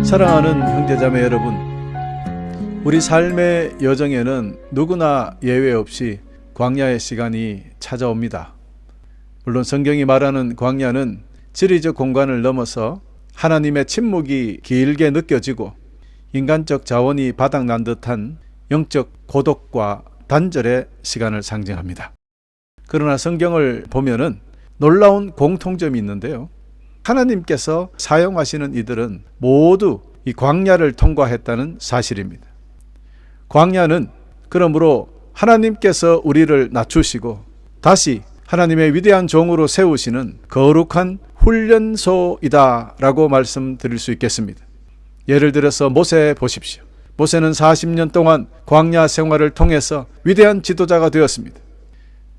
사랑하는 형제자매 여러분, 우리 삶의 여정에는 누구나 예외 없이 광야의 시간이 찾아옵니다. 물론 성경이 말하는 광야는 지리적 공간을 넘어서 하나님의 침묵이 길게 느껴지고 인간적 자원이 바닥난 듯한 영적 고독과 단절의 시간을 상징합니다. 그러나 성경을 보면은 놀라운 공통점이 있는데요. 하나님께서 사용하시는 이들은 모두 이 광야를 통과했다는 사실입니다. 광야는 그러므로 하나님께서 우리를 낮추시고 다시 하나님의 위대한 종으로 세우시는 거룩한 훈련소이다 라고 말씀드릴 수 있겠습니다. 예를 들어서 모세 보십시오. 모세는 40년 동안 광야 생활을 통해서 위대한 지도자가 되었습니다.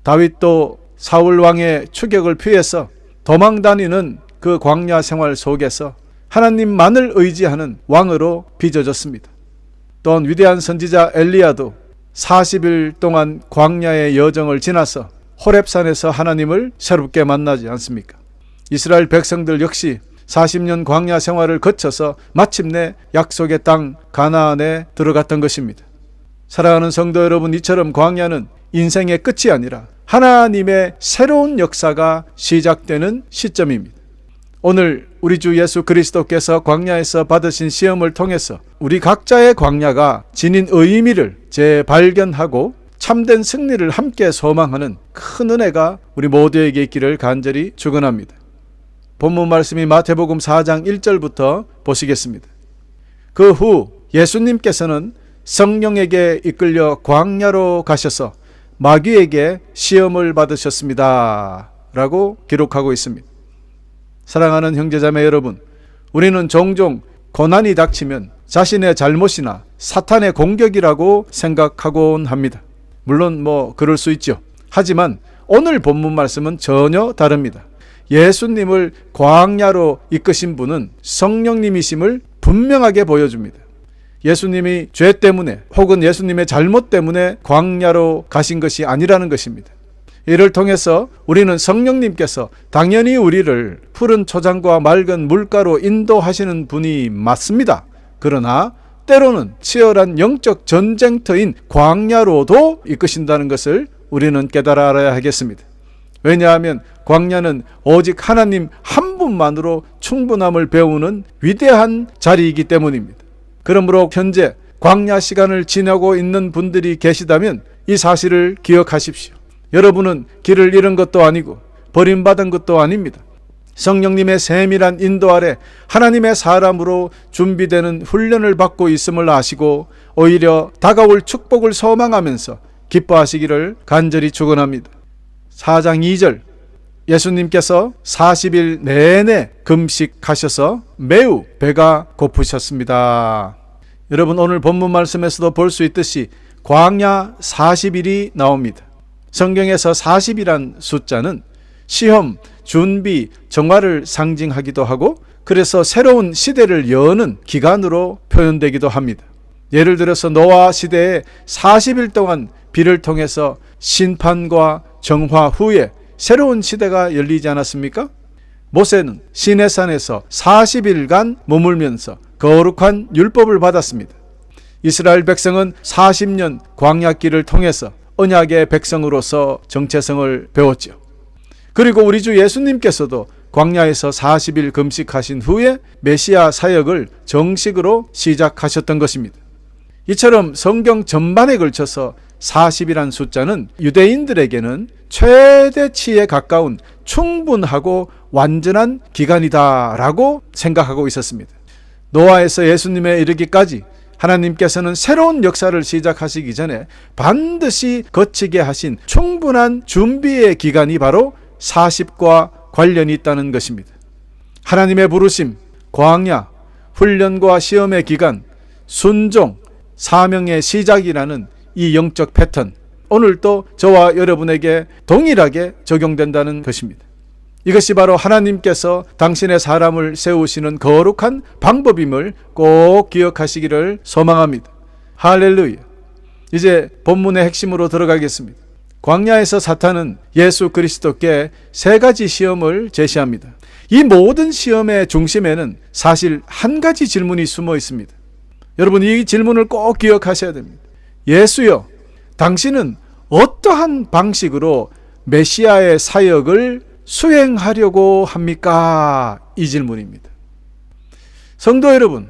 다윗도 사울 왕의 추격을 피해서 도망다니는 그 광야 생활 속에서 하나님만을 의지하는 왕으로 빚어졌습니다. 또한 위대한 선지자 엘리야도 40일 동안 광야의 여정을 지나서 호렙산에서 하나님을 새롭게 만나지 않습니까? 이스라엘 백성들 역시 40년 광야 생활을 거쳐서 마침내 약속의 땅 가나안에 들어갔던 것입니다. 사랑하는 성도 여러분, 이처럼 광야는 인생의 끝이 아니라 하나님의 새로운 역사가 시작되는 시점입니다. 오늘 우리 주 예수 그리스도께서 광야에서 받으신 시험을 통해서 우리 각자의 광야가 지닌 의미를 재발견하고 참된 승리를 함께 소망하는 큰 은혜가 우리 모두에게 있기를 간절히 축원합니다. 본문 말씀이 마태복음 4장 1절부터 보시겠습니다. 그 후 예수님께서는 성령에게 이끌려 광야로 가셔서 마귀에게 시험을 받으셨습니다 라고 기록하고 있습니다. 사랑하는 형제자매 여러분, 우리는 종종 고난이 닥치면 자신의 잘못이나 사탄의 공격이라고 생각하곤 합니다. 물론 그럴 수 있죠. 하지만 오늘 본문 말씀은 전혀 다릅니다. 예수님을 광야로 이끄신 분은 성령님이심을 분명하게 보여줍니다. 예수님이 죄 때문에 혹은 예수님의 잘못 때문에 광야로 가신 것이 아니라는 것입니다. 이를 통해서 우리는 성령님께서 당연히 우리를 푸른 초장과 맑은 물가로 인도하시는 분이 맞습니다. 그러나 때로는 치열한 영적 전쟁터인 광야로도 이끄신다는 것을 우리는 깨달아 알아야 하겠습니다. 왜냐하면 광야는 오직 하나님 한 분만으로 충분함을 배우는 위대한 자리이기 때문입니다. 그러므로 현재 광야 시간을 지나고 있는 분들이 계시다면 이 사실을 기억하십시오. 여러분은 길을 잃은 것도 아니고 버림받은 것도 아닙니다. 성령님의 세밀한 인도 아래 하나님의 사람으로 준비되는 훈련을 받고 있음을 아시고 오히려 다가올 축복을 소망하면서 기뻐하시기를 간절히 축원합니다. 4장 2절, 예수님께서 40일 내내 금식하셔서 매우 배가 고프셨습니다. 여러분, 오늘 본문 말씀에서도 볼 수 있듯이 광야 40일이 나옵니다. 성경에서 40이란 숫자는 시험, 준비, 정화를 상징하기도 하고 그래서 새로운 시대를 여는 기간으로 표현되기도 합니다. 예를 들어서 노아 시대에 40일 동안 비를 통해서 심판과 정화 후에 새로운 시대가 열리지 않았습니까? 모세는 시내산에서 40일간 머물면서 거룩한 율법을 받았습니다. 이스라엘 백성은 40년 광야길을 통해서 언약의 백성으로서 정체성을 배웠죠. 그리고 우리 주 예수님께서도 광야에서 40일 금식하신 후에 메시아 사역을 정식으로 시작하셨던 것입니다. 이처럼 성경 전반에 걸쳐서 40이란 숫자는 유대인들에게는 최대치에 가까운 충분하고 완전한 기간이다라고 생각하고 있었습니다. 노아에서 예수님에 이르기까지 하나님께서는 새로운 역사를 시작하시기 전에 반드시 거치게 하신 충분한 준비의 기간이 바로 40과 관련이 있다는 것입니다. 하나님의 부르심, 광야, 훈련과 시험의 기간, 순종, 사명의 시작이라는 이 영적 패턴, 오늘도 저와 여러분에게 동일하게 적용된다는 것입니다. 이것이 바로 하나님께서 당신의 사람을 세우시는 거룩한 방법임을 꼭 기억하시기를 소망합니다. 할렐루야. 이제 본문의 핵심으로 들어가겠습니다. 광야에서 사탄은 예수 그리스도께 세 가지 시험을 제시합니다. 이 모든 시험의 중심에는 사실 한 가지 질문이 숨어 있습니다. 여러분, 이 질문을 꼭 기억하셔야 됩니다. 예수여, 당신은 어떠한 방식으로 메시아의 사역을 수행하려고 합니까? 이 질문입니다. 성도 여러분,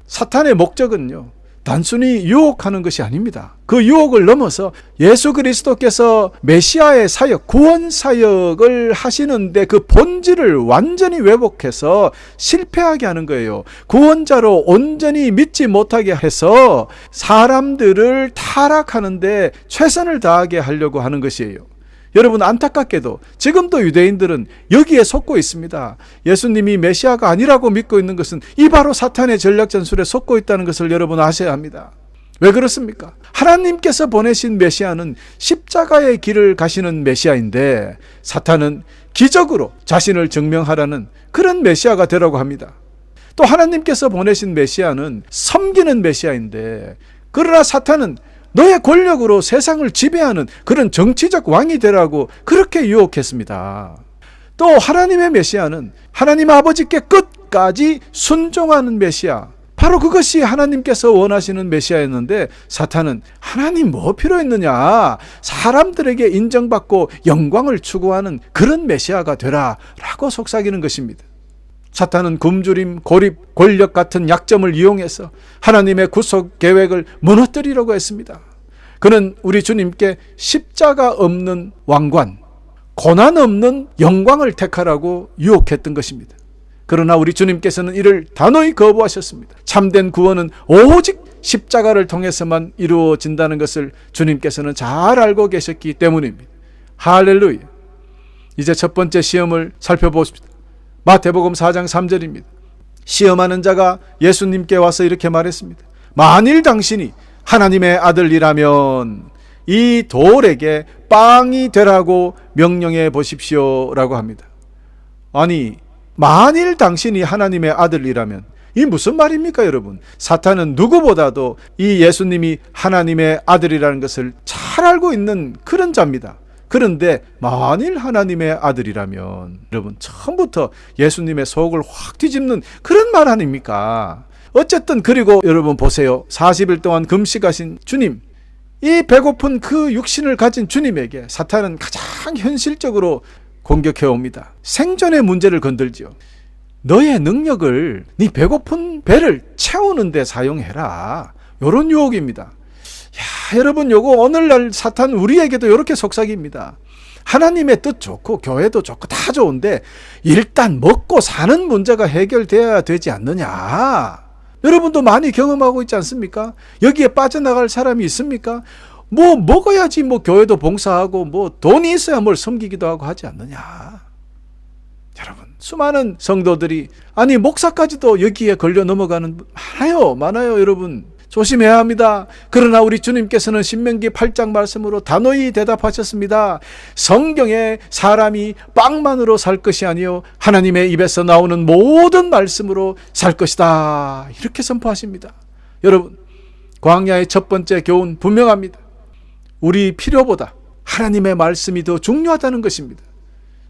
사탄의 목적은요, 단순히 유혹하는 것이 아닙니다. 그 유혹을 넘어서 예수 그리스도께서 메시아의 사역, 구원 사역을 하시는데 그 본질을 완전히 왜곡해서 실패하게 하는 거예요. 구원자로 온전히 믿지 못하게 해서 사람들을 타락하는데 최선을 다하게 하려고 하는 것이에요. 여러분, 안타깝게도 지금도 유대인들은 여기에 속고 있습니다. 예수님이 메시아가 아니라고 믿고 있는 것은 이 바로 사탄의 전략 전술에 속고 있다는 것을 여러분 아셔야 합니다. 왜 그렇습니까? 하나님께서 보내신 메시아는 십자가의 길을 가시는 메시아인데 사탄은 기적으로 자신을 증명하라는 그런 메시아가 되라고 합니다. 또 하나님께서 보내신 메시아는 섬기는 메시아인데, 그러나 사탄은 너의 권력으로 세상을 지배하는 그런 정치적 왕이 되라고 그렇게 유혹했습니다. 또 하나님의 메시아는 하나님 아버지께 끝까지 순종하는 메시아, 바로 그것이 하나님께서 원하시는 메시아였는데 사탄은 하나님 뭐 필요했느냐, 사람들에게 인정받고 영광을 추구하는 그런 메시아가 되라 라고 속삭이는 것입니다. 사탄은 굶주림, 고립, 권력 같은 약점을 이용해서 하나님의 구속 계획을 무너뜨리려고 했습니다. 그는 우리 주님께 십자가 없는 왕관, 고난 없는 영광을 택하라고 유혹했던 것입니다. 그러나 우리 주님께서는 이를 단호히 거부하셨습니다. 참된 구원은 오직 십자가를 통해서만 이루어진다는 것을 주님께서는 잘 알고 계셨기 때문입니다. 할렐루야. 이제 첫 번째 시험을 살펴보십시다. 마태복음 4장 3절입니다. 시험하는 자가 예수님께 와서 이렇게 말했습니다. 만일 당신이 하나님의 아들이라면 이 돌에게 빵이 되라고 명령해 보십시오 라고 합니다. 아니, 만일 당신이 하나님의 아들이라면 이 무슨 말입니까, 여러분? 사탄은 누구보다도 이 예수님이 하나님의 아들이라는 것을 잘 알고 있는 그런 자입니다. 그런데 만일 하나님의 아들이라면, 여러분, 처음부터 예수님의 속을 확 뒤집는 그런 말 아닙니까? 어쨌든, 그리고 여러분 보세요. 40일 동안 금식하신 주님, 이 배고픈 그 육신을 가진 주님에게 사탄은 가장 현실적으로 공격해 옵니다. 생존의 문제를 건들죠. 너의 능력을 네 배고픈 배를 채우는 데 사용해라. 이런 유혹입니다. 야, 여러분, 요거 오늘날 사탄 우리에게도 이렇게 속삭입니다. 하나님의 뜻 좋고 교회도 좋고 다 좋은데 일단 먹고 사는 문제가 해결돼야 되지 않느냐. 여러분도 많이 경험하고 있지 않습니까? 여기에 빠져나갈 사람이 있습니까? 뭐 먹어야지 뭐 교회도 봉사하고 뭐 돈이 있어야 뭘 섬기기도 하고 하지 않느냐. 여러분, 수많은 성도들이, 아니 목사까지도 여기에 걸려 넘어가는 많아요 여러분. 조심해야 합니다. 그러나 우리 주님께서는 신명기 8장 말씀으로 단호히 대답하셨습니다. 성경에 사람이 빵만으로 살 것이 아니요 하나님의 입에서 나오는 모든 말씀으로 살 것이다. 이렇게 선포하십니다. 여러분, 광야의 첫 번째 교훈 분명합니다. 우리 필요보다 하나님의 말씀이 더 중요하다는 것입니다.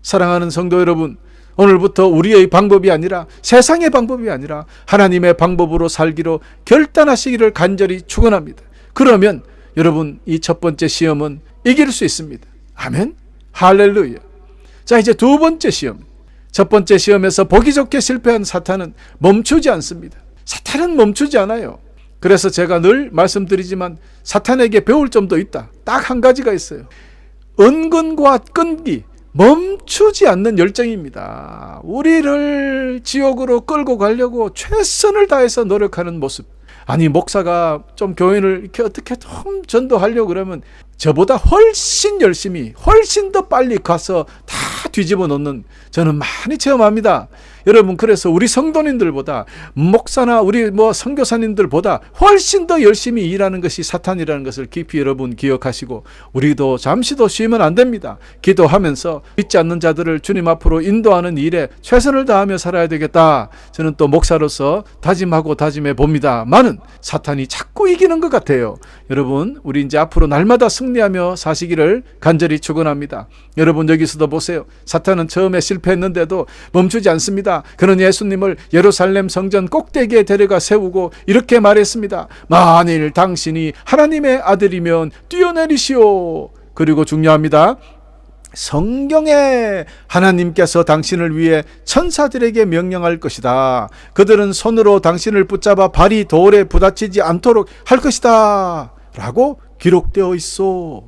사랑하는 성도 여러분, 오늘부터 우리의 방법이 아니라, 세상의 방법이 아니라 하나님의 방법으로 살기로 결단하시기를 간절히 축원합니다. 그러면 여러분, 이 첫 번째 시험은 이길 수 있습니다. 아멘. 할렐루야. 자, 이제 두 번째 시험. 첫 번째 시험에서 보기 좋게 실패한 사탄은 멈추지 않습니다. 사탄은 멈추지 않아요. 그래서 제가 늘 말씀드리지만 사탄에게 배울 점도 있다. 딱 한 가지가 있어요. 은근과 끈기, 멈추지 않는 열정입니다. 우리를 지옥으로 끌고 가려고 최선을 다해서 노력하는 모습. 아니, 목사가 좀 교인을 이렇게 어떻게 좀 전도하려고 그러면 저보다 훨씬 열심히, 훨씬 더 빨리 가서 다 뒤집어 놓는, 저는 많이 체험합니다. 여러분, 그래서 우리 성도님들보다 목사나 우리 선교사님들보다 훨씬 더 열심히 일하는 것이 사탄이라는 것을 깊이 여러분 기억하시고, 우리도 잠시도 쉬면 안 됩니다. 기도하면서 믿지 않는 자들을 주님 앞으로 인도하는 일에 최선을 다하며 살아야 되겠다. 저는 또 목사로서 다짐하고 다짐해 봅니다만은 사탄이 자꾸 이기는 것 같아요. 여러분, 우리 이제 앞으로 날마다 승리하며 사시기를 간절히 축원합니다. 여러분, 여기서도 보세요. 사탄은 처음에 실패했는데도 멈추지 않습니다. 그는 예수님을 예루살렘 성전 꼭대기에 데려가 세우고 이렇게 말했습니다. 만일 당신이 하나님의 아들이면 뛰어내리시오. 그리고 중요합니다. 성경에 하나님께서 당신을 위해 천사들에게 명령할 것이다. 그들은 손으로 당신을 붙잡아 발이 돌에 부딪히지 않도록 할 것이다. 라고 기록되어 있어.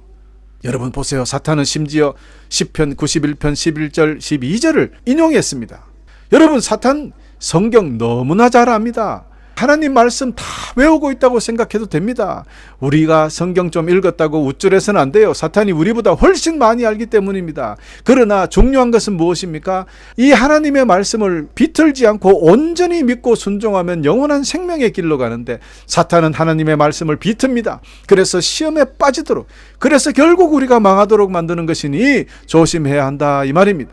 여러분 보세요. 사탄은 심지어 시편 91편 11절 12절을 인용했습니다. 여러분, 사탄 성경 너무나 잘 압니다. 하나님 말씀 다 외우고 있다고 생각해도 됩니다. 우리가 성경 좀 읽었다고 우쭐해서는 안 돼요. 사탄이 우리보다 훨씬 많이 알기 때문입니다. 그러나 중요한 것은 무엇입니까? 이 하나님의 말씀을 비틀지 않고 온전히 믿고 순종하면 영원한 생명의 길로 가는데, 사탄은 하나님의 말씀을 비틉니다. 그래서 시험에 빠지도록, 그래서 결국 우리가 망하도록 만드는 것이니 조심해야 한다, 이 말입니다.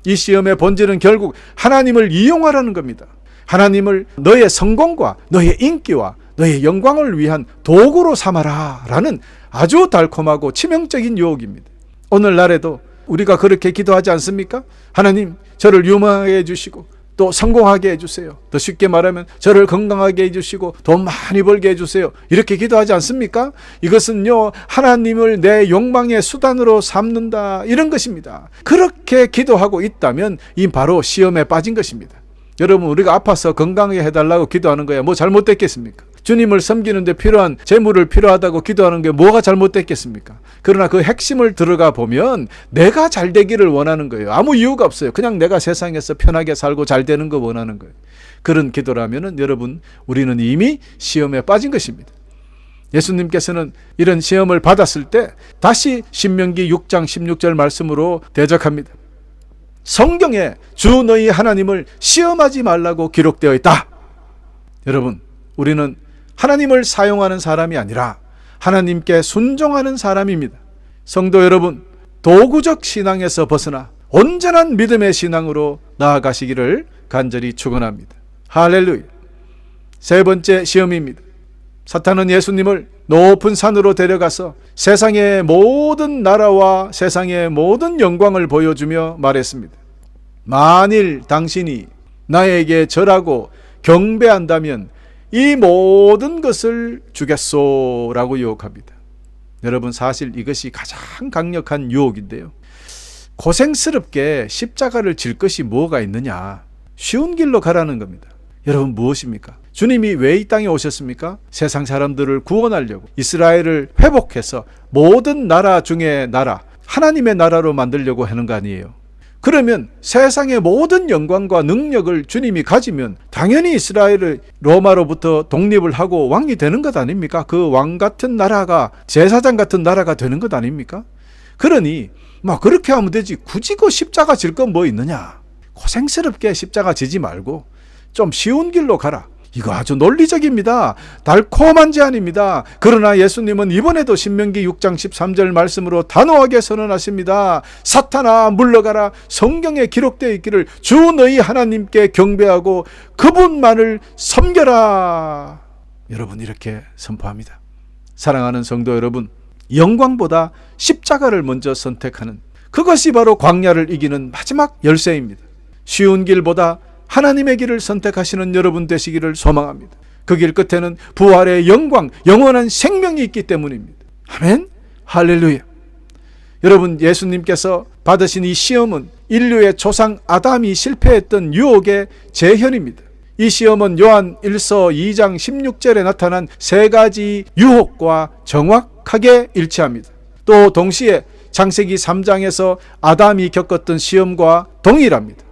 이 시험의 본질은 결국 하나님을 이용하라는 겁니다. 하나님을 너의 성공과 너의 인기와 너의 영광을 위한 도구로 삼아라 라는 아주 달콤하고 치명적인 유혹입니다. 오늘날에도 우리가 그렇게 기도하지 않습니까? 하나님, 저를 유명하게 해주시고 또 성공하게 해주세요. 더 쉽게 말하면 저를 건강하게 해주시고 돈 많이 벌게 해주세요. 이렇게 기도하지 않습니까? 이것은요, 하나님을 내 욕망의 수단으로 삼는다, 이런 것입니다. 그렇게 기도하고 있다면 이 바로 시험에 빠진 것입니다. 여러분, 우리가 아파서 건강하게 해달라고 기도하는 거야 뭐 잘못됐겠습니까? 주님을 섬기는 데 필요한 재물을 필요하다고 기도하는 게 뭐가 잘못됐겠습니까? 그러나 그 핵심을 들어가 보면 내가 잘 되기를 원하는 거예요. 아무 이유가 없어요. 그냥 내가 세상에서 편하게 살고 잘 되는 거 원하는 거예요. 그런 기도라면은 여러분, 우리는 이미 시험에 빠진 것입니다. 예수님께서는 이런 시험을 받았을 때 다시 신명기 6장 16절 말씀으로 대적합니다. 성경에 주 너희 하나님을 시험하지 말라고 기록되어 있다. 여러분, 우리는 하나님을 사용하는 사람이 아니라 하나님께 순종하는 사람입니다. 성도 여러분, 도구적 신앙에서 벗어나 온전한 믿음의 신앙으로 나아가시기를 간절히 축원합니다. 할렐루야. 세 번째 시험입니다. 사탄은 예수님을 높은 산으로 데려가서 세상의 모든 나라와 세상의 모든 영광을 보여주며 말했습니다. 만일 당신이 나에게 절하고 경배한다면 이 모든 것을 주겠소 라고 유혹합니다. 여러분, 사실 이것이 가장 강력한 유혹인데요. 고생스럽게 십자가를 질 것이 뭐가 있느냐. 쉬운 길로 가라는 겁니다. 여러분, 무엇입니까? 주님이 왜 이 땅에 오셨습니까? 세상 사람들을 구원하려고, 이스라엘을 회복해서 모든 나라 중에 나라, 하나님의 나라로 만들려고 하는 거 아니에요. 그러면 세상의 모든 영광과 능력을 주님이 가지면 당연히 이스라엘을 로마로부터 독립을 하고 왕이 되는 것 아닙니까? 그 왕 같은 나라가, 제사장 같은 나라가 되는 것 아닙니까? 그러니 그렇게 하면 되지, 굳이 그 십자가 질 건 뭐 있느냐. 고생스럽게 십자가 지지 말고 좀 쉬운 길로 가라. 이거 아주 논리적입니다. 달콤한 제안입니다. 그러나 예수님은 이번에도 신명기 6장 13절 말씀으로 단호하게 선언하십니다. 사탄아, 물러가라. 성경에 기록되어 있기를 주 너희 하나님께 경배하고 그분만을 섬겨라. 여러분, 이렇게 선포합니다. 사랑하는 성도 여러분, 영광보다 십자가를 먼저 선택하는, 그것이 바로 광야를 이기는 마지막 열쇠입니다. 쉬운 길보다 하나님의 길을 선택하시는 여러분 되시기를 소망합니다. 그 길 끝에는 부활의 영광, 영원한 생명이 있기 때문입니다. 아멘. 할렐루야. 여러분, 예수님께서 받으신 이 시험은 인류의 조상 아담이 실패했던 유혹의 재현입니다. 이 시험은 요한 1서 2장 16절에 나타난 세 가지 유혹과 정확하게 일치합니다. 또 동시에 창세기 3장에서 아담이 겪었던 시험과 동일합니다.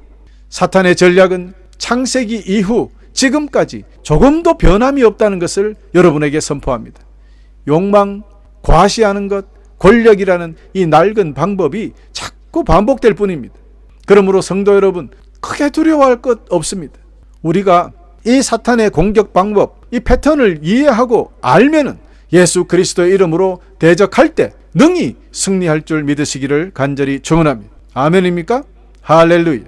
사탄의 전략은 창세기 이후 지금까지 조금도 변함이 없다는 것을 여러분에게 선포합니다. 욕망, 과시하는 것, 권력이라는 이 낡은 방법이 자꾸 반복될 뿐입니다. 그러므로 성도 여러분, 크게 두려워할 것 없습니다. 우리가 이 사탄의 공격 방법, 이 패턴을 이해하고 알면은 예수 그리스도의 이름으로 대적할 때 능히 승리할 줄 믿으시기를 간절히 축원합니다. 아멘입니까? 할렐루야.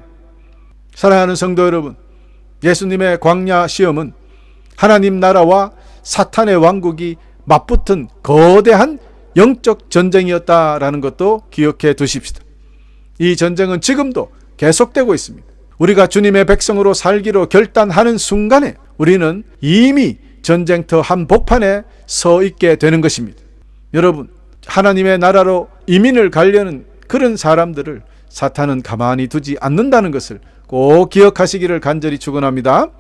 사랑하는 성도 여러분, 예수님의 광야 시험은 하나님 나라와 사탄의 왕국이 맞붙은 거대한 영적 전쟁이었다라는 것도 기억해 두십시다. 이 전쟁은 지금도 계속되고 있습니다. 우리가 주님의 백성으로 살기로 결단하는 순간에 우리는 이미 전쟁터 한복판에 서 있게 되는 것입니다. 여러분, 하나님의 나라로 이민을 가려는 그런 사람들을 사탄은 가만히 두지 않는다는 것을 꼭 기억하시기를 간절히 축원합니다.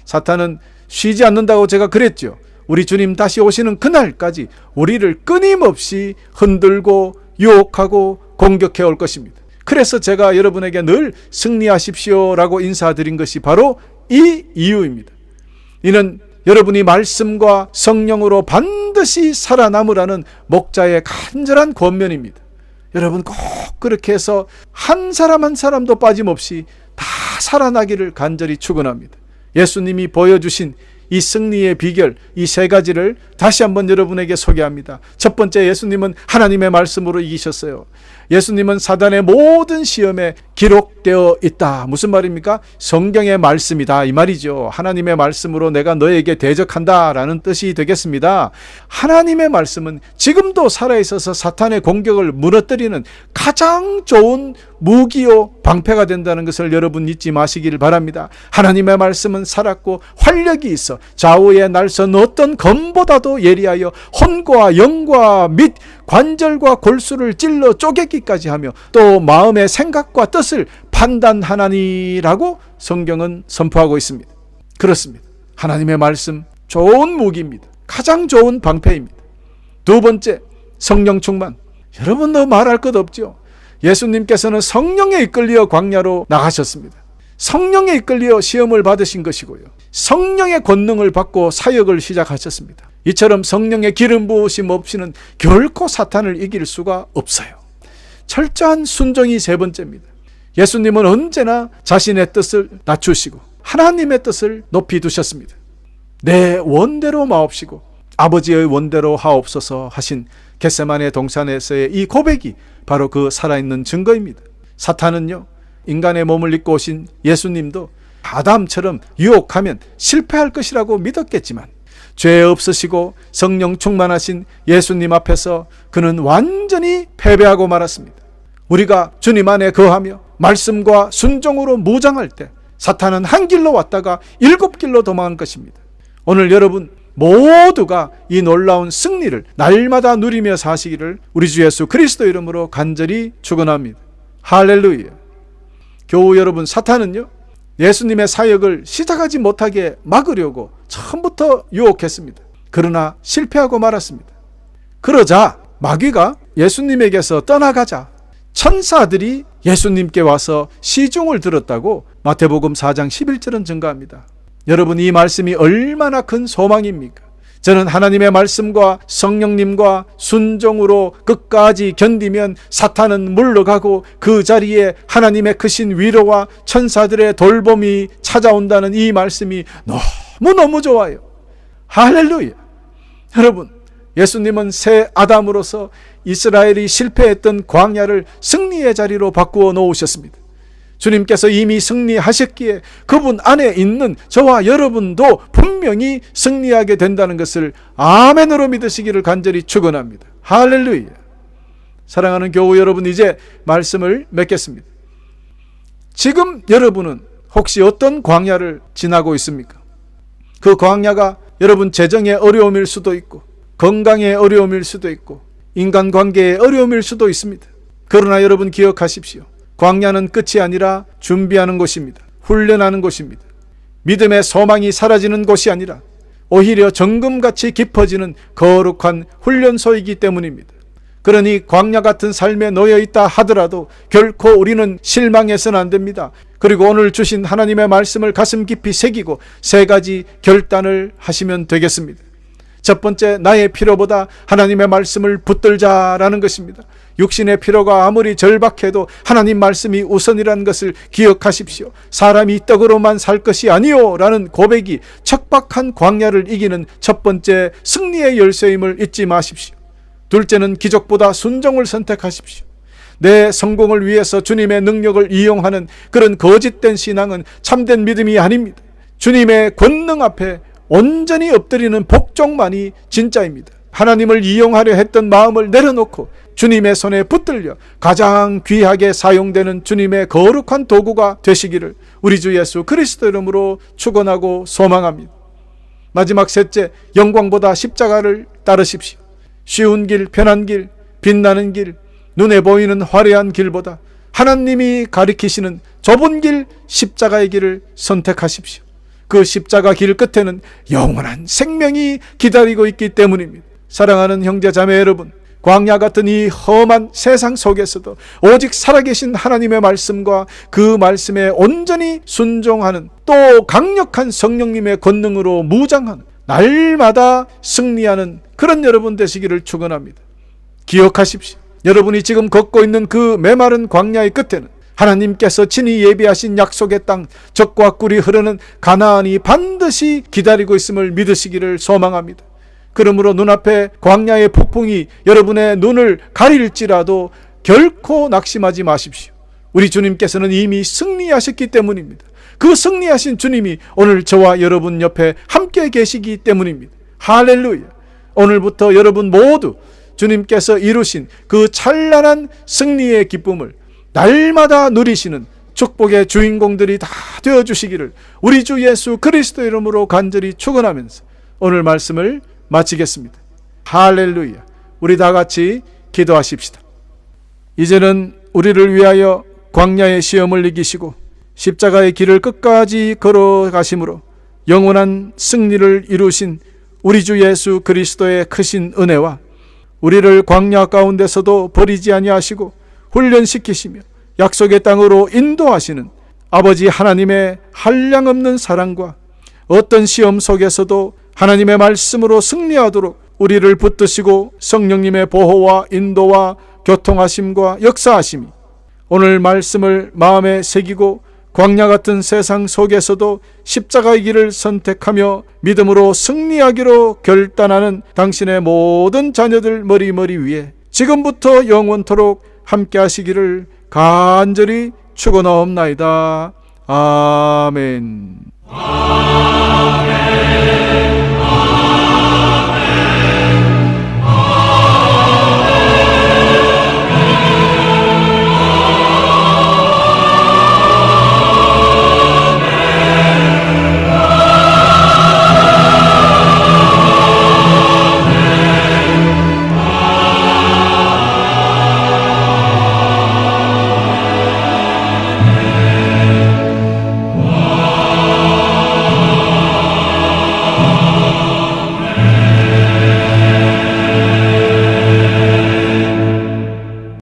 사탄은 쉬지 않는다고 제가 그랬죠. 우리 주님 다시 오시는 그날까지 우리를 끊임없이 흔들고 유혹하고 공격해 올 것입니다. 그래서 제가 여러분에게 늘 승리하십시오라고 인사드린 것이 바로 이 이유입니다. 이는 여러분이 말씀과 성령으로 반드시 살아남으라는 목자의 간절한 권면입니다. 여러분 꼭 그렇게 해서 한 사람 한 사람도 빠짐없이 다 살아나기를 간절히 축원합니다. 예수님이 보여주신 이 승리의 비결, 이 세 가지를 다시 한번 여러분에게 소개합니다. 첫 번째, 예수님은 하나님의 말씀으로 이기셨어요. 예수님은 사단의 모든 시험에 기록되어 있다. 무슨 말입니까? 성경의 말씀이다 이 말이죠. 하나님의 말씀으로 내가 너에게 대적한다 라는 뜻이 되겠습니다. 하나님의 말씀은 지금도 살아있어서 사탄의 공격을 무너뜨리는 가장 좋은 무기요 방패가 된다는 것을 여러분 잊지 마시기를 바랍니다. 하나님의 말씀은 살았고 활력이 있어 좌우에 날선 어떤 검보다도 예리하여 혼과 영과 및 관절과 골수를 찔러 쪼개기까지 하며 또 마음의 생각과 뜻을 판단하나니라고 성경은 선포하고 있습니다. 그렇습니다. 하나님의 말씀 좋은 무기입니다. 가장 좋은 방패입니다. 두 번째, 성령 충만. 여러분 더 말할 것 없죠. 예수님께서는 성령에 이끌려 광야로 나가셨습니다. 성령에 이끌려 시험을 받으신 것이고요. 성령의 권능을 받고 사역을 시작하셨습니다. 이처럼 성령의 기름 부으심 없이는 결코 사탄을 이길 수가 없어요. 철저한 순종이 세 번째입니다. 예수님은 언제나 자신의 뜻을 낮추시고 하나님의 뜻을 높이 두셨습니다. 내 원대로 마옵시고 아버지의 원대로 하옵소서 하신 겟세마네 동산에서의 이 고백이 바로 그 살아있는 증거입니다. 사탄은요, 인간의 몸을 입고 오신 예수님도 아담처럼 유혹하면 실패할 것이라고 믿었겠지만 죄 없으시고 성령 충만하신 예수님 앞에서 그는 완전히 패배하고 말았습니다. 우리가 주님 안에 거하며 말씀과 순종으로 무장할 때 사탄은 한 길로 왔다가 7길로 도망한 것입니다. 오늘 여러분 모두가 이 놀라운 승리를 날마다 누리며 사시기를 우리 주 예수 그리스도 이름으로 간절히 축원합니다. 할렐루야. 교우 여러분, 사탄은요 예수님의 사역을 시작하지 못하게 막으려고 처음부터 유혹했습니다. 그러나 실패하고 말았습니다. 그러자 마귀가 예수님에게서 떠나가자 천사들이 예수님께 와서 시중을 들었다고 마태복음 4장 11절은 증거합니다. 여러분, 이 말씀이 얼마나 큰 소망입니까? 저는 하나님의 말씀과 성령님과 순종으로 끝까지 견디면 사탄은 물러가고 그 자리에 하나님의 크신 위로와 천사들의 돌봄이 찾아온다는 이 말씀이 너무너무 좋아요. 할렐루야. 여러분, 예수님은 새 아담으로서 이스라엘이 실패했던 광야를 승리의 자리로 바꾸어 놓으셨습니다. 주님께서 이미 승리하셨기에 그분 안에 있는 저와 여러분도 분명히 승리하게 된다는 것을 아멘으로 믿으시기를 간절히 축원합니다. 할렐루야. 사랑하는 교우 여러분, 이제 말씀을 맺겠습니다. 지금 여러분은 혹시 어떤 광야를 지나고 있습니까? 그 광야가 여러분 재정의 어려움일 수도 있고 건강의 어려움일 수도 있고 인간관계의 어려움일 수도 있습니다. 그러나 여러분 기억하십시오. 광야는 끝이 아니라 준비하는 곳입니다. 훈련하는 곳입니다. 믿음의 소망이 사라지는 곳이 아니라 오히려 정금같이 깊어지는 거룩한 훈련소이기 때문입니다. 그러니 광야 같은 삶에 놓여 있다 하더라도 결코 우리는 실망해서는 안 됩니다. 그리고 오늘 주신 하나님의 말씀을 가슴 깊이 새기고 세 가지 결단을 하시면 되겠습니다. 첫 번째, 나의 필요보다 하나님의 말씀을 붙들자라는 것입니다. 육신의 필요가 아무리 절박해도 하나님 말씀이 우선이라는 것을 기억하십시오. 사람이 떡으로만 살 것이 아니요 라는 고백이 척박한 광야를 이기는 첫 번째 승리의 열쇠임을 잊지 마십시오. 둘째는 기적보다 순종을 선택하십시오. 내 성공을 위해서 주님의 능력을 이용하는 그런 거짓된 신앙은 참된 믿음이 아닙니다. 주님의 권능 앞에 온전히 엎드리는 복종만이 진짜입니다. 하나님을 이용하려 했던 마음을 내려놓고 주님의 손에 붙들려 가장 귀하게 사용되는 주님의 거룩한 도구가 되시기를 우리 주 예수 그리스도 이름으로 축원하고 소망합니다. 마지막 셋째, 영광보다 십자가를 따르십시오. 쉬운 길, 편한 길, 빛나는 길, 눈에 보이는 화려한 길보다 하나님이 가리키시는 좁은 길, 십자가의 길을 선택하십시오. 그 십자가 길 끝에는 영원한 생명이 기다리고 있기 때문입니다. 사랑하는 형제 자매 여러분, 광야 같은 이 험한 세상 속에서도 오직 살아계신 하나님의 말씀과 그 말씀에 온전히 순종하는, 또 강력한 성령님의 권능으로 무장하는, 날마다 승리하는 그런 여러분 되시기를 축원합니다. 기억하십시오. 여러분이 지금 걷고 있는 그 메마른 광야의 끝에는 하나님께서 친히 예비하신 약속의 땅, 젖과 꿀이 흐르는 가나안이 반드시 기다리고 있음을 믿으시기를 소망합니다. 그러므로 눈앞에 광야의 폭풍이 여러분의 눈을 가릴지라도 결코 낙심하지 마십시오. 우리 주님께서는 이미 승리하셨기 때문입니다. 그 승리하신 주님이 오늘 저와 여러분 옆에 함께 계시기 때문입니다. 할렐루야. 오늘부터 여러분 모두 주님께서 이루신 그 찬란한 승리의 기쁨을 날마다 누리시는 축복의 주인공들이 다 되어주시기를 우리 주 예수 그리스도 이름으로 간절히 축원하면서 오늘 말씀을 마치겠습니다. 할렐루야. 우리 다 같이 기도하십시다. 이제는 우리를 위하여 광야의 시험을 이기시고 십자가의 길을 끝까지 걸어가심으로 영원한 승리를 이루신 우리 주 예수 그리스도의 크신 은혜와 우리를 광야 가운데서도 버리지 아니하시고 훈련시키시며 약속의 땅으로 인도하시는 아버지 하나님의 한량없는 사랑과 어떤 시험 속에서도 하나님의 말씀으로 승리하도록 우리를 붙드시고 성령님의 보호와 인도와 교통하심과 역사하심이 오늘 말씀을 마음에 새기고 광야 같은 세상 속에서도 십자가의 길을 선택하며 믿음으로 승리하기로 결단하는 당신의 모든 자녀들 머리 위에 지금부터 영원토록 함께 하시기를 간절히 축원하옵나이다. 아멘. 아멘.